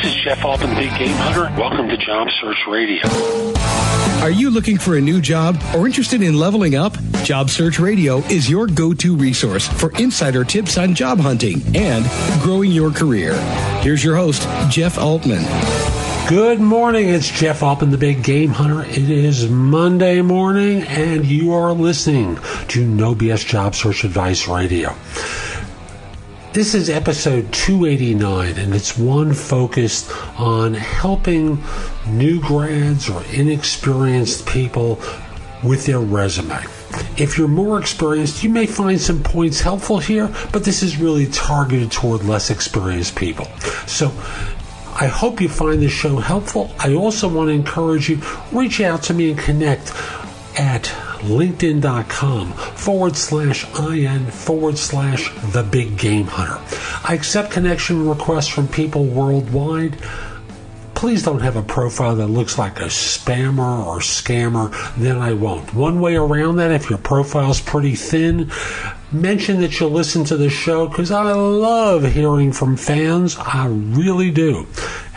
This is Jeff Altman, Big Game Hunter. Welcome to Job Search Radio. Are you looking for a new job or interested in leveling up? Job Search Radio is your go-to resource for insider tips on job hunting and growing your career. Here's your host, Jeff Altman. Good morning. It's Jeff Altman, the Big Game Hunter. It is Monday morning, and you are listening to No BS Job Search Advice Radio. This is episode 289, and it's one focused on helping new grads or inexperienced people with their resume. If you're more experienced, you may find some points helpful here, but this is really targeted toward less experienced people. So I hope you find this show helpful. I also want to encourage you, reach out to me and connect at LinkedIn.com/IN/the Big Game Hunter. I accept connection requests from people worldwide. Please don't have a profile that looks like a spammer or scammer, then I won't. One way around that, if your profile's pretty thin, mention that you listen to the show, because I love hearing from fans. I really do.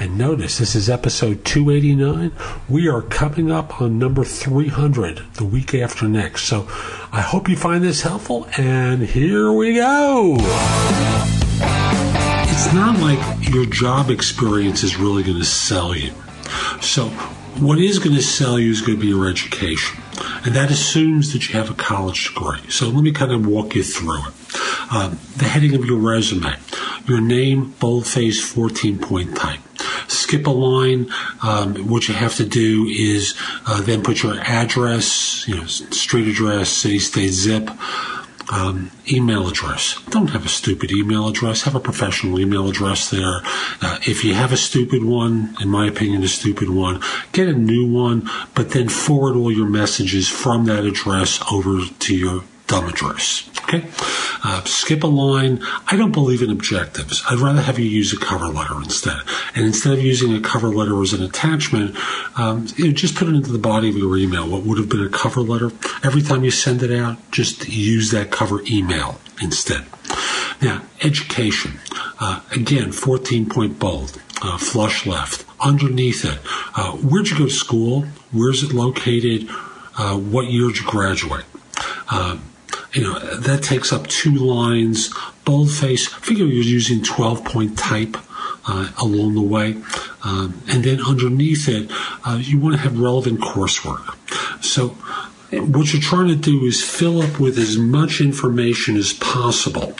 And notice, this is episode 289. We are coming up on number 300 the week after next. So I hope you find this helpful, and here we go. It's not like your job experience is really going to sell you. So what is going to sell you is going to be your education. And that assumes that you have a college degree. So let me kind of walk you through it. The heading of your resume, your name, boldface, 14-point type. Skip a line. What you have to do is then put your address, street address, city, state, zip. Email address. Don't have a stupid email address. Have a professional email address there. If you have a stupid one, in my opinion, a stupid one, get a new one, but then forward all your messages from that address over to your dumb address. Okay? Skip a line. I don't believe in objectives. I'd rather have you use a cover letter instead. And instead of using a cover letter as an attachment, just put it into the body of your email. What would have been a cover letter, every time you send it out, just use that cover email instead. Now, education. Again, 14-point bold, flush left. Underneath it, where'd you go to school? Where's it located? What year did you graduate? That takes up 2 lines. Boldface, figure you're using 12-point type along the way. And then underneath it, you want to have relevant coursework. So what you're trying to do is fill up with as much information as possible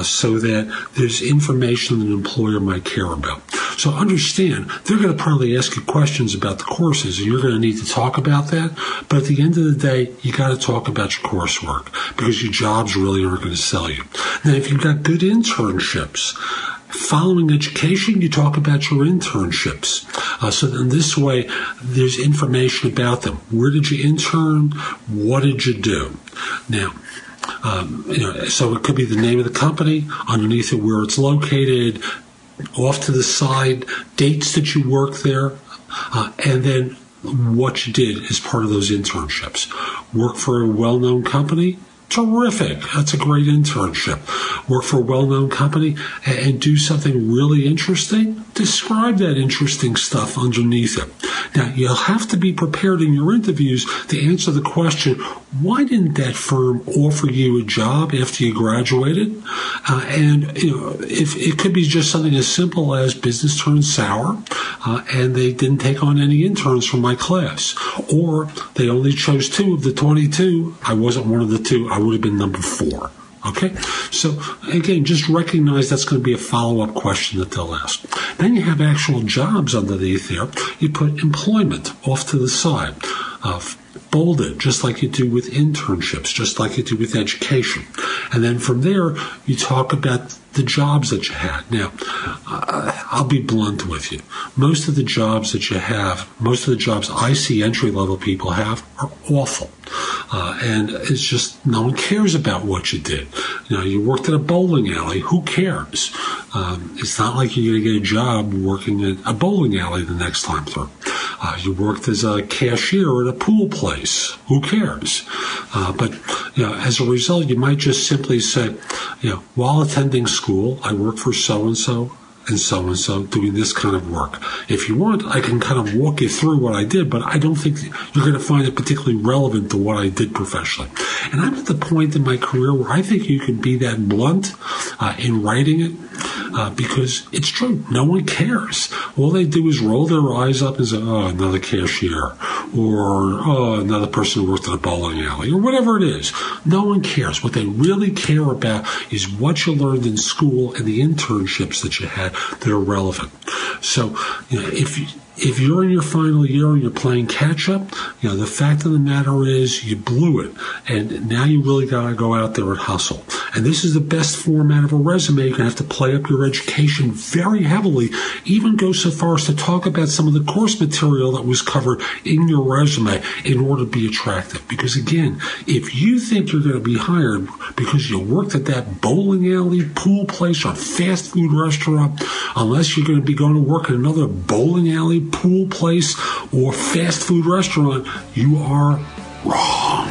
so that there's information that an employer might care about. So understand, they're going to probably ask you questions about the courses, and you're going to need to talk about that. But at the end of the day, you got to talk about your coursework, because your jobs really aren't going to sell you. Now, if you've got good internships, following education, you talk about your internships. So in this way, there's information about them. Where did you intern? What did you do? Now, so it could be the name of the company, underneath it where it's located, off to the side, dates that you worked there, and then what you did as part of those internships. Work for a well-known company? Terrific. That's a great internship. Work for a well-known company and do something really interesting. Describe that interesting stuff underneath it. Now, you'll have to be prepared in your interviews to answer the question, why didn't that firm offer you a job after you graduated? If it could be just something as simple as business turned sour and they didn't take on any interns from my class. Or they only chose 2 of the 22. I wasn't one of the 2. I would have been number 4. Okay? So, again, just recognize that's going to be a follow-up question that they'll ask. Then you have actual jobs underneath there. You put employment off to the side. Bolded, just like you do with internships, just like you do with education. And then from there, you talk about the jobs that you had. Now, I'll be blunt with you. Most of the jobs that you have, most of the jobs I see entry-level people have are awful. And it's just, no one cares about what you did. You worked at a bowling alley. Who cares? It's not like you're going to get a job working at a bowling alley the next time through. You worked as a cashier at a pool place. Who cares? But as a result, you might just simply say, while attending school, I worked for so-and-so and so doing this kind of work. If you want, I can kind of walk you through what I did, but I don't think you're going to find it particularly relevant to what I did professionally. And I'm at the point in my career where I think you can be that blunt in writing it, because it's true. No one cares. All they do is roll their eyes up and say, oh, another cashier, or oh, another person who worked at a bowling alley, or whatever it is. No one cares. What they really care about is what you learned in school and the internships that you had that are relevant. So, if you're in your final year and you're playing catch-up, the fact of the matter is you blew it, and now you really got to go out there and hustle. And this is the best format of a resume. You're going to have to play up your education very heavily, even go so far as to talk about some of the course material that was covered in your resume in order to be attractive. Because, again, if you think you're going to be hired because you worked at that bowling alley, pool place, or fast food restaurant, unless you're going to be going to work at another bowling alley, pool place, or fast food restaurant, you are wrong.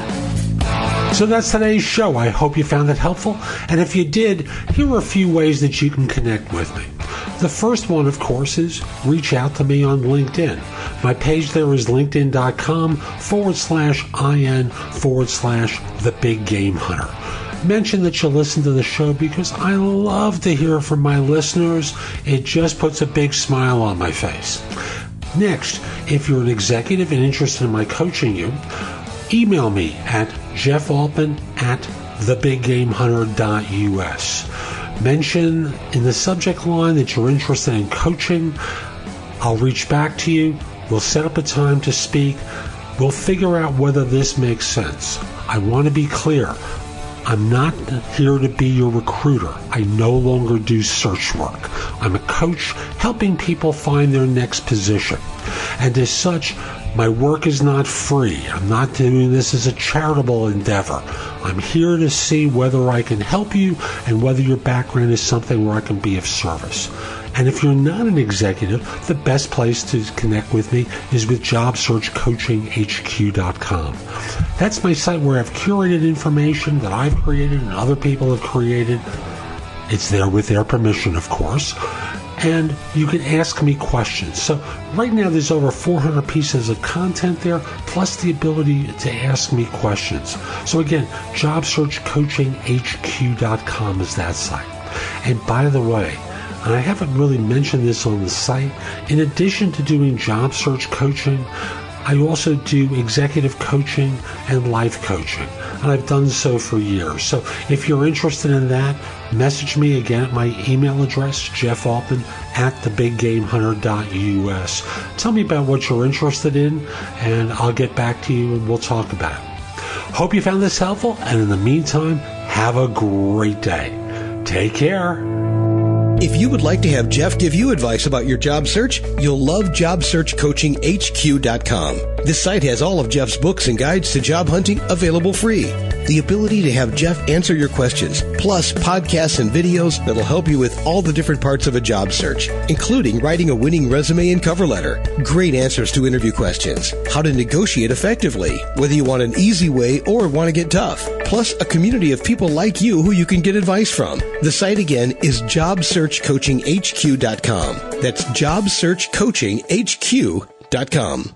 So that's today's show. I hope you found it helpful. And if you did, here are a few ways that you can connect with me. The first one, of course, is reach out to me on LinkedIn. My page there is linkedin.com/IN/The Big Game Hunter. Mention that you listen to the show because I love to hear from my listeners. It just puts a big smile on my face. Next, if you're an executive and interested in my coaching you, email me at jeffaltman@thebiggamehunter.us. Mention in the subject line that you're interested in coaching. I'll reach back to you. We'll set up a time to speak. We'll figure out whether this makes sense. I want to be clear. I'm not here to be your recruiter. I no longer do search work. I'm a coach helping people find their next position. And as such, my work is not free. I'm not doing this as a charitable endeavor. I'm here to see whether I can help you and whether your background is something where I can be of service. And if you're not an executive, the best place to connect with me is with JobSearchCoachingHQ.com. That's my site where I've curated information that I've created and other people have created. It's there with their permission, of course. And you can ask me questions. So right now there's over 400 pieces of content there, plus the ability to ask me questions. So again, JobSearchCoachingHQ.com is that site. And by the way, and I haven't really mentioned this on the site, in addition to doing job search coaching, I also do executive coaching and life coaching, and I've done so for years. So if you're interested in that, message me again at my email address, jeffaltman@thebiggamehunter.us. Tell me about what you're interested in, and I'll get back to you and we'll talk about it. Hope you found this helpful, and in the meantime, have a great day. Take care. If you would like to have Jeff give you advice about your job search, you'll love JobSearchCoachingHQ.com. This site has all of Jeff's books and guides to job hunting available free. The ability to have Jeff answer your questions, plus podcasts and videos that'll help you with all the different parts of a job search, including writing a winning resume and cover letter, great answers to interview questions, how to negotiate effectively, whether you want an easy way or want to get tough, plus a community of people like you who you can get advice from. The site again is JobSearchCoachingHQ.com. That's JobSearchCoachingHQ.com.